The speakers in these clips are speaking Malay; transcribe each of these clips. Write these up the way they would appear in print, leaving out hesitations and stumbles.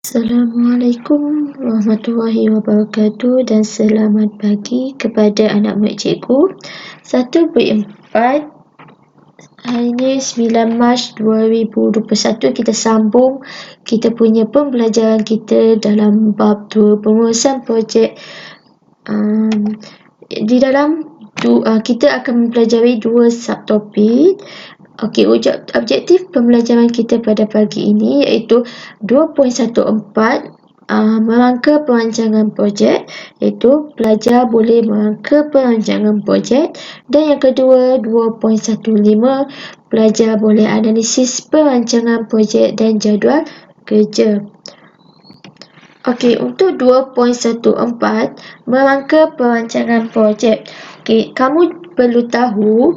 Assalamualaikum warahmatullahi wabarakatuh dan selamat pagi kepada anak murid cikgu. 1/4 hari ini 9 Mac 2021 kita sambung kita punya pembelajaran kita dalam bab 2 pengurusan projek. Di dalam kita akan mempelajari 2 subtopik. Okey, objektif pembelajaran kita pada pagi ini iaitu 2.14 merangka perancangan projek, iaitu pelajar boleh merangka perancangan projek, dan yang kedua 2.15 pelajar boleh analisis perancangan projek dan jadual kerja. Okey, untuk 2.14 merangka perancangan projek. Okey, kamu perlu tahu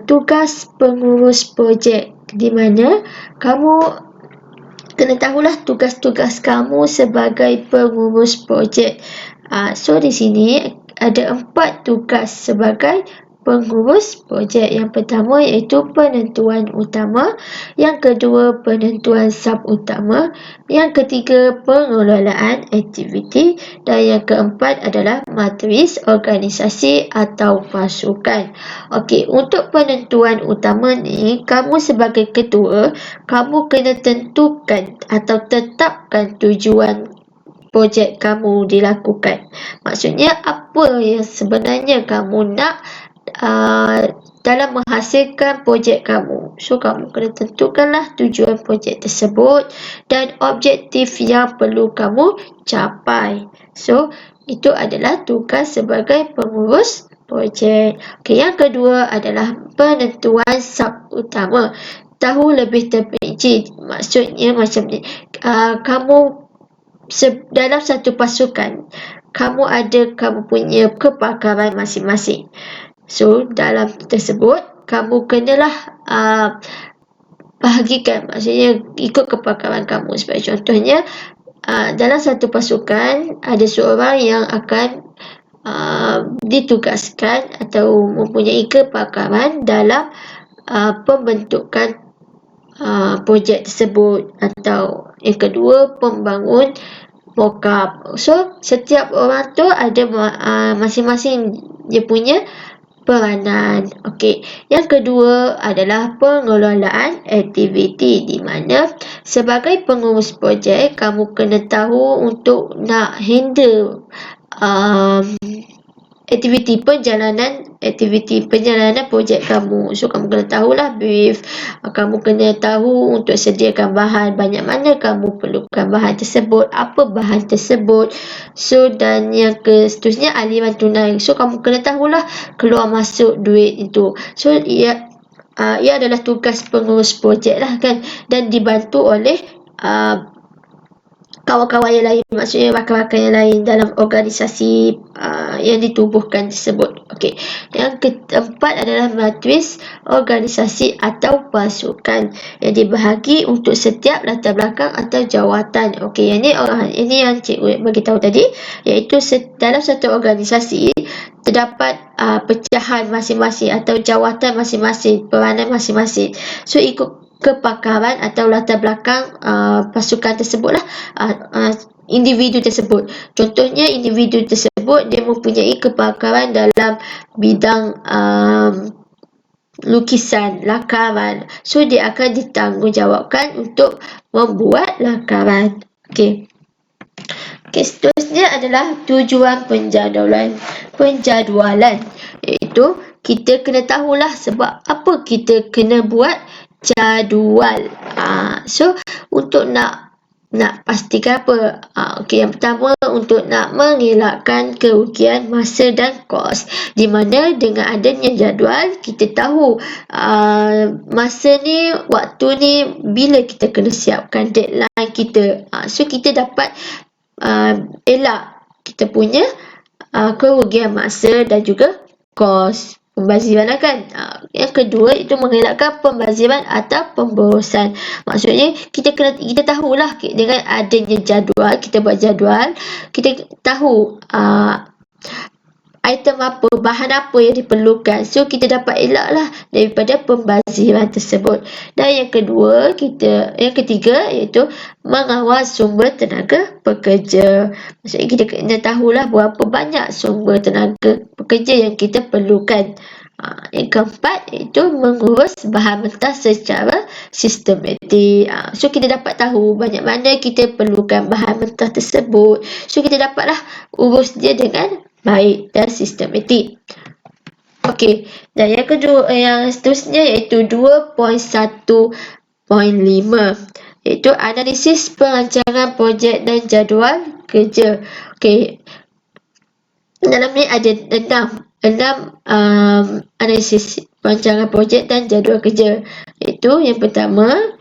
tugas pengurus projek, di mana kamu kena tahulah tugas-tugas kamu sebagai pengurus projek. So di sini ada 4 tugas sebagai pengurus projek. Yang pertama iaitu penentuan utama, yang kedua penentuan sub utama, yang ketiga pengelolaan aktiviti, dan yang keempat adalah matris organisasi atau pasukan. Okey, untuk penentuan utama ni, kamu sebagai ketua, kamu kena tentukan atau tetapkan tujuan projek kamu dilakukan. Maksudnya apa yang sebenarnya kamu nak dalam menghasilkan projek kamu. So, kamu kena tentukanlah tujuan projek tersebut dan objektif yang perlu kamu capai. So, itu adalah tugas sebagai pengurus projek. Okey, yang kedua adalah penentuan sub utama. Tahu lebih terperinci. Maksudnya macam ni. Kamu dalam satu pasukan, kamu punya kepakaran masing-masing. So, dalam tersebut, kamu kenalah bahagikan, maksudnya ikut kepakaran kamu. Sebagai contohnya, dalam satu pasukan, ada seorang yang akan ditugaskan atau mempunyai kepakaran dalam pembentukan projek tersebut, atau yang kedua pembangun mockup. So, setiap orang tu ada masing-masing dia punya peranan. Okey, yang kedua adalah pengelolaan aktiviti, di mana sebagai pengurus projek kamu kena tahu untuk nak handle aktiviti perjalanan projek kamu. So, kamu kena tahulah brief, kamu kena tahu untuk sediakan bahan, banyak mana kamu perlukan bahan tersebut, apa bahan tersebut. So, dan yang seterusnya aliran tunai. So, kamu kena tahulah keluar masuk duit itu. So, ia adalah tugas pengurus projek lah kan, dan dibantu oleh kawan-kawan yang lain, maksudnya rakan-rakan yang lain dalam organisasi yang ditubuhkan tersebut. Okey. Yang keempat adalah matris organisasi atau pasukan yang dibahagi untuk setiap latar belakang atau jawatan. Okey, ini yang cikgu beritahu tadi, iaitu dalam satu organisasi terdapat pecahan masing-masing atau jawatan masing-masing, peranan masing-masing. So, ikut kepakaran atau latar belakang pasukan tersebutlah, individu tersebut. Contohnya, individu tersebut dia mempunyai kepakaran dalam bidang lukisan, lakaran. So, dia akan ditanggungjawabkan untuk membuat lakaran. Okey. Okey, seterusnya adalah tujuan penjadualan, iaitu kita kena tahulah sebab apa kita kena buat jadual. So, untuk nak pastikan apa? Okey, yang pertama, untuk nak mengelakkan kerugian masa dan kos. Di mana dengan adanya jadual, kita tahu masa ni, waktu ni, bila kita kena siapkan deadline kita. So, kita dapat elak kita punya kerugian masa dan juga kos. Pembaziran kan. Yang kedua itu mengelakkan pembaziran atau pemborosan. Maksudnya kita tahulah dengan adanya jadual, kita buat jadual, kita tahu item apa, bahan apa yang diperlukan. So kita dapat elaklah daripada pembaziran tersebut. Dan yang ketiga iaitu mengawal sumber tenaga pekerja. Maksudnya kita kena tahulah berapa banyak sumber tenaga pekerja yang kita perlukan. Yang keempat iaitu mengurus bahan mentah secara sistematik. So kita dapat tahu banyak mana kita perlukan bahan mentah tersebut. So kita dapatlah urus dia dengan baik dan sistematik. Okey, dan yang seterusnya iaitu 2.1.5 iaitu analisis perancangan projek dan jadual kerja. Okey, dalam ni ada enam analisis perancangan projek dan jadual kerja. Iaitu yang pertama,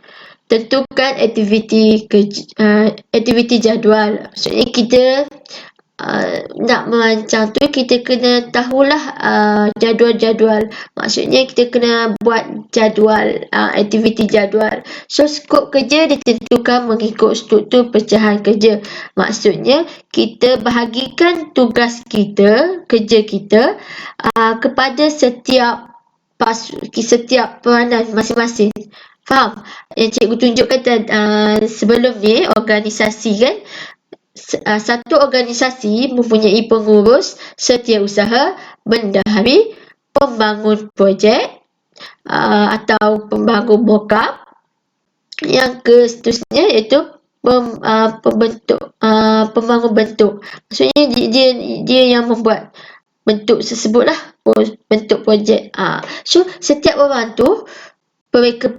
tentukan aktiviti jadual. Maksudnya kita nak merancang tu kita kena tahulah jadual-jadual. Maksudnya kita kena buat jadual, aktiviti jadual. So skop kerja ditentukan mengikut struktur pecahan kerja. Maksudnya kita bahagikan tugas kita, kerja kita kepada setiap peranan masing-masing. Faham? Yang cikgu tunjukkan sebelum ni, organisasi kan. Satu organisasi mempunyai pengurus, setiausaha, bendahari, pembangun projek atau pembangun mock-up. Yang seterusnya iaitu pembangun bentuk. Maksudnya dia yang membuat bentuk tersebut lah, bentuk projek. So setiap orang tu pereka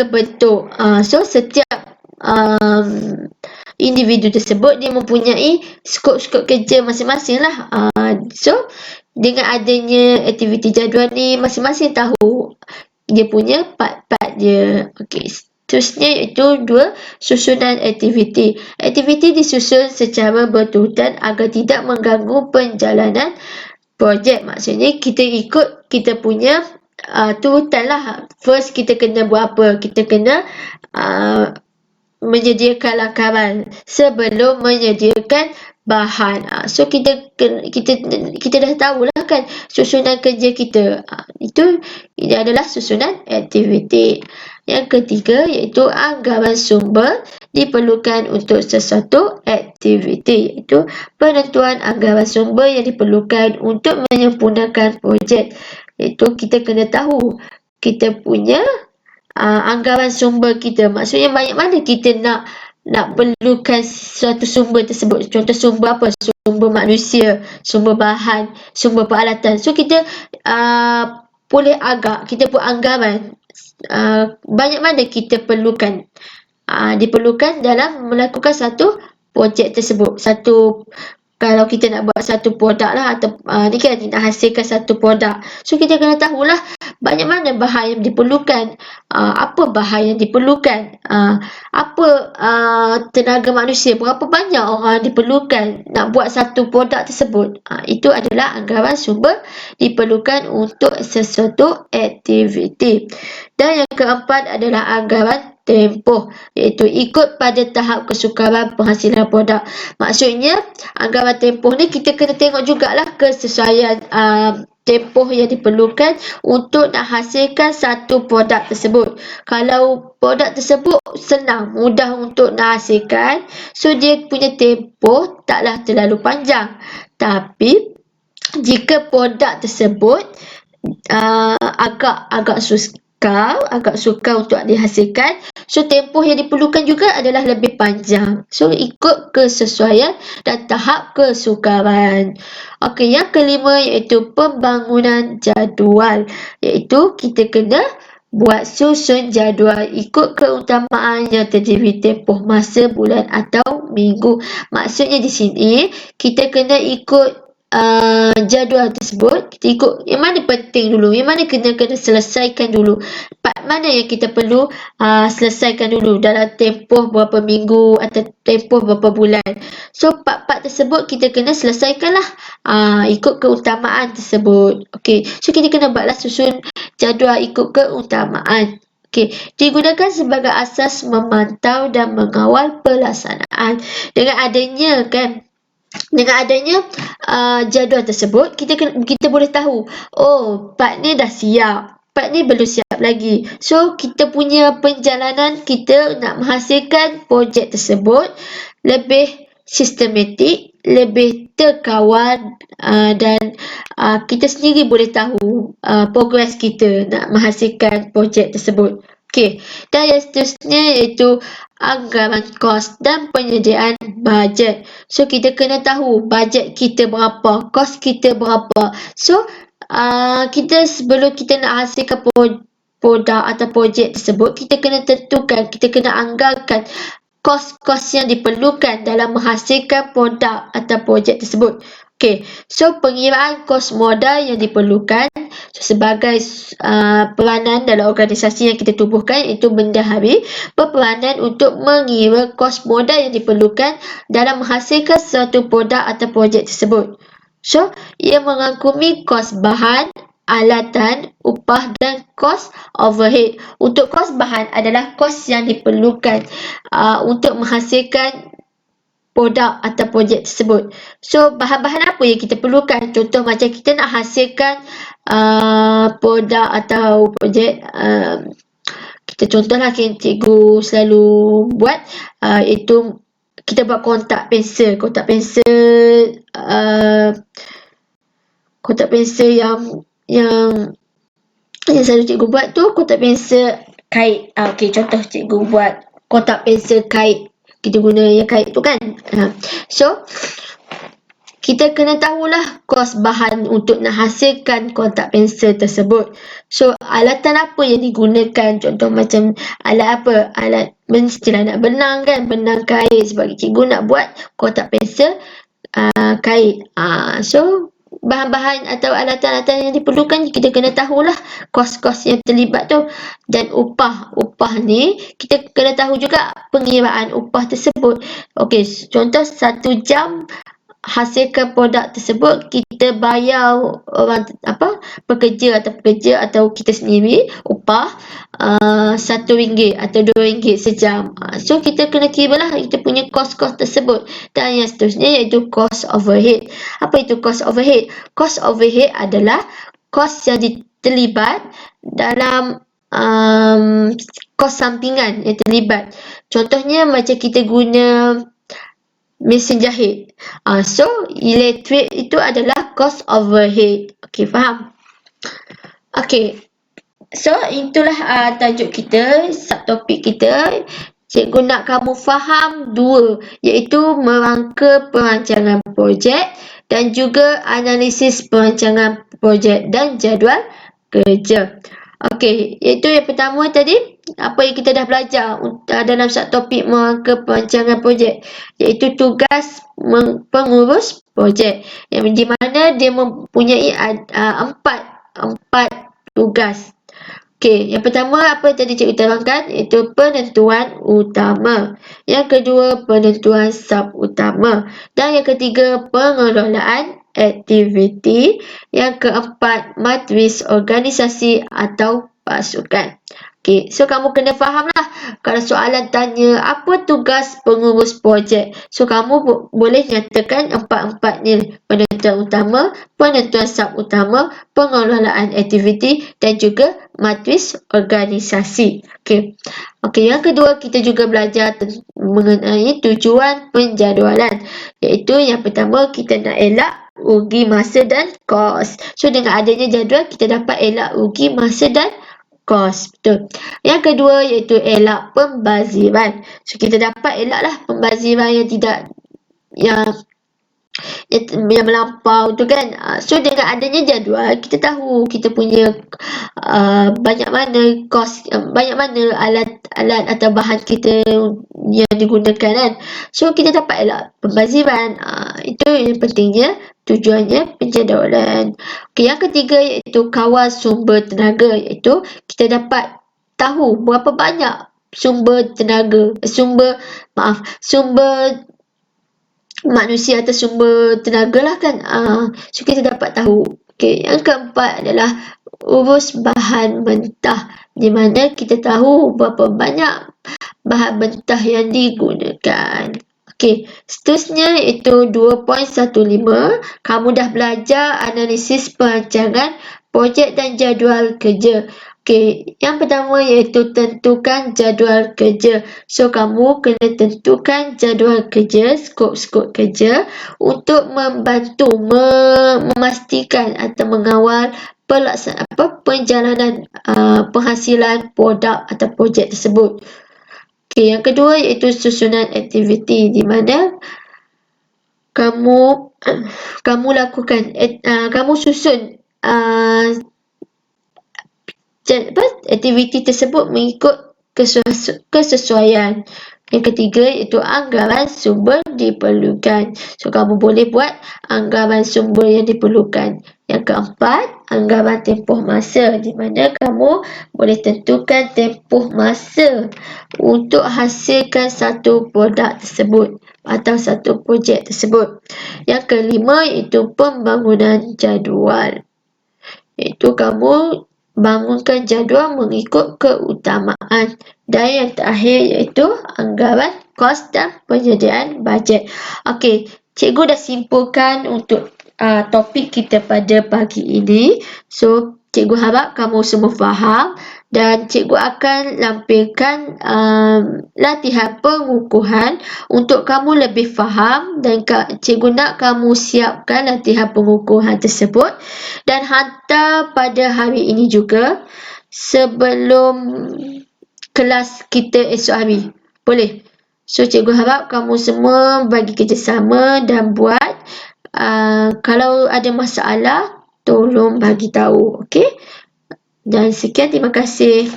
bentuk. So setiap individu tersebut dia mempunyai skop-skop kerja masing-masing lah. So dengan adanya aktiviti jadual ni, masing-masing tahu dia punya part-part dia. Okey, seterusnya iaitu 2, susunan aktiviti. Aktiviti disusun secara berurutan agar tidak mengganggu penjalanan projek. Maksudnya kita ikut kita punya turutan lah. First kita kena buat apa? Kita kena menyediakan lakaran sebelum menyediakan bahan. So kita dah tahulah kan susunan kerja kita. Itu adalah susunan aktiviti. Yang ketiga iaitu anggaran sumber diperlukan untuk sesuatu aktiviti, iaitu penentuan anggaran sumber yang diperlukan untuk menyempurnakan projek. Iaitu kita kena tahu kita punya anggaran sumber kita. Maksudnya banyak mana kita nak perlukan suatu sumber tersebut. Contoh sumber apa? Sumber manusia, sumber bahan, sumber peralatan. So kita boleh kita buat anggaran banyak mana kita perlukan. Diperlukan dalam melakukan satu projek tersebut. Kalau kita nak buat satu produk lah, atau ni kan nak hasilkan satu produk. So kita kena tahulah banyak mana bahan yang diperlukan, apa bahan yang diperlukan, apa tenaga manusia, berapa banyak orang diperlukan nak buat satu produk tersebut. Itu adalah anggaran sumber diperlukan untuk sesuatu aktiviti. Dan yang keempat adalah anggaran tempoh, iaitu ikut pada tahap kesukaran penghasilan produk. Maksudnya anggaran tempoh ni kita kena tengok jugalah kesesuaian tempoh yang diperlukan untuk nak hasilkan satu produk tersebut. Kalau produk tersebut senang, mudah untuk nak hasilkan, so dia punya tempoh taklah terlalu panjang. Tapi jika produk tersebut agak sukar untuk dihasilkan, so tempoh yang diperlukan juga adalah lebih panjang. So ikut kesesuaian dan tahap kesukaran. Okey, yang kelima iaitu pembangunan jadual, iaitu kita kena buat susun jadual ikut keutamaan yang terdiri tempoh masa, bulan atau minggu. Maksudnya di sini kita kena ikut jadual tersebut. Kita ikut yang mana penting dulu, yang mana kena selesaikan dulu, part mana yang kita perlu selesaikan dulu dalam tempoh berapa minggu atau tempoh berapa bulan. So part-part tersebut kita kena selesaikanlah ikut keutamaan tersebut. Okey, so kita kena buatlah susun jadual ikut keutamaan. Okey, digunakan sebagai asas memantau dan mengawal pelaksanaan. Dengan adanya kan Dengan adanya jadual tersebut, kita boleh tahu, oh part ni dah siap, part ni belum siap lagi. So kita punya perjalanan kita nak menghasilkan projek tersebut lebih sistematik, lebih terkawal, dan kita sendiri boleh tahu progres kita nak menghasilkan projek tersebut. Okey, dan yang seterusnya iaitu anggaran kos dan penyediaan bajet. So kita kena tahu bajet kita berapa, kos kita berapa. So kita sebelum kita nak hasilkan produk atau projek tersebut, kita kena tentukan, kita kena anggarkan kos-kos yang diperlukan dalam menghasilkan produk atau projek tersebut. Okey, so pengiraan kos modal yang diperlukan sebagai peranan dalam organisasi yang kita tubuhkan, iaitu bendahari berperanan untuk mengira kos modal yang diperlukan dalam menghasilkan suatu produk atau projek tersebut. So, ia merangkumi kos bahan, alatan, upah dan kos overhead. Untuk kos bahan adalah kos yang diperlukan untuk menghasilkan produk atau projek tersebut. So, bahan-bahan apa yang kita perlukan? Contoh macam kita nak hasilkan produk atau projek, kita contohlah cikgu selalu buat, iaitu kita buat kontak pensel. Kontak pensel yang selalu cikgu buat tu kontak pensel kait. Okey, contoh cikgu buat kontak pensel kait. Kita guna yang kait tu kan. So, kita kena tahulah kos bahan untuk nak hasilkan kontak pensel tersebut. So, alatan apa yang digunakan? Contoh macam alat apa? Alat mestilah nak benang kan? Benang kait sebab cikgu nak buat kontak pensel kait. So, bahan-bahan atau alatan-alatan yang diperlukan, kita kena tahulah kos-kos yang terlibat tu. Dan upah ni kita kena tahu juga pengiraan upah tersebut. Okey, contoh 1 jam hasilkan produk tersebut, kita bayar orang pekerja atau kita sendiri upah RM1 atau RM2 sejam. So kita kena kiralah kita punya kos-kos tersebut. Dan yang seterusnya iaitu kos overhead. Apa itu kos overhead? Kos overhead adalah kos yang terlibat dalam kos sampingan yang terlibat. Contohnya macam kita guna mesin jahit. So, elektrik itu adalah cost overhead. Okey, faham? Okey. So, itulah tajuk kita, subtopik kita. Cikgu nak kamu faham 2, iaitu merangka perancangan projek dan juga analisis perancangan projek dan jadual kerja. Okey, iaitu yang pertama tadi, apa yang kita dah belajar dalam subtopik merangka perancangan projek, iaitu tugas pengurus projek, yang di mana dia mempunyai 4 tugas. Okey, yang pertama apa yang tadi cikgu terangkan, iaitu penentuan utama. Yang kedua, penentuan sub utama. Dan yang ketiga, pengelolaan aktiviti. Yang keempat, matris organisasi atau pasukan. Okey, so kamu kena fahamlah kalau soalan tanya apa tugas pengurus projek. So kamu boleh nyatakan 4-4-nya, penentuan utama, penentuan sub utama, pengelolaan aktiviti dan juga matris organisasi. Okey, yang kedua kita juga belajar mengenai tujuan penjadualan, iaitu yang pertama kita nak elak rugi masa dan kos. So dengan adanya jadual kita dapat elak rugi masa dan kos. Betul. Yang kedua iaitu elak pembaziran. So kita dapat elaklah pembaziran yang tidak yang melampau tu kan. So dengan adanya jadual kita tahu kita punya banyak mana kos, banyak mana alat atau bahan kita yang digunakan kan. So kita dapat elak pembaziran. Itu yang pentingnya, tujuannya penjadualan. Okey, yang ketiga iaitu kawal sumber tenaga, iaitu kita dapat tahu berapa banyak sumber manusia atau sumber tenaga lah kan. So kita dapat tahu. Okey, yang keempat adalah urus bahan mentah, di mana kita tahu berapa banyak bahan mentah yang digunakan. Okey, seterusnya iaitu 2.15. Kamu dah belajar analisis perancangan projek dan jadual kerja. Okey, yang pertama iaitu tentukan jadual kerja. So, kamu kena tentukan jadual kerja, skop-skop kerja untuk membantu memastikan atau mengawal penjalanan penghasilan produk atau projek tersebut. Okey, yang kedua iaitu susunan aktiviti di mana kamu lakukan kamu susun aktiviti tersebut mengikut kesesuaian. Yang ketiga iaitu anggaran sumber diperlukan. So, kamu boleh buat anggaran sumber yang diperlukan. Yang keempat, anggaran tempoh masa di mana kamu boleh tentukan tempoh masa untuk hasilkan satu produk tersebut atau satu projek tersebut. Yang kelima iaitu pembangunan jadual. Iaitu kamu bangunkan jadual mengikut keutamaan. Dan yang terakhir iaitu anggaran kos dan penyediaan bajet. Okey, cikgu dah simpulkan untuk topik kita pada pagi ini. So, cikgu harap kamu semua faham dan cikgu akan lampirkan latihan pengukuhan untuk kamu lebih faham dan cikgu nak kamu siapkan latihan pengukuhan tersebut dan hantar pada hari ini juga sebelum kelas kita esok hari. Boleh? So, cikgu harap kamu semua bagi kerjasama dan buat. Kalau ada masalah, tolong bagi tahu. Okey? Dan sekian, terima kasih.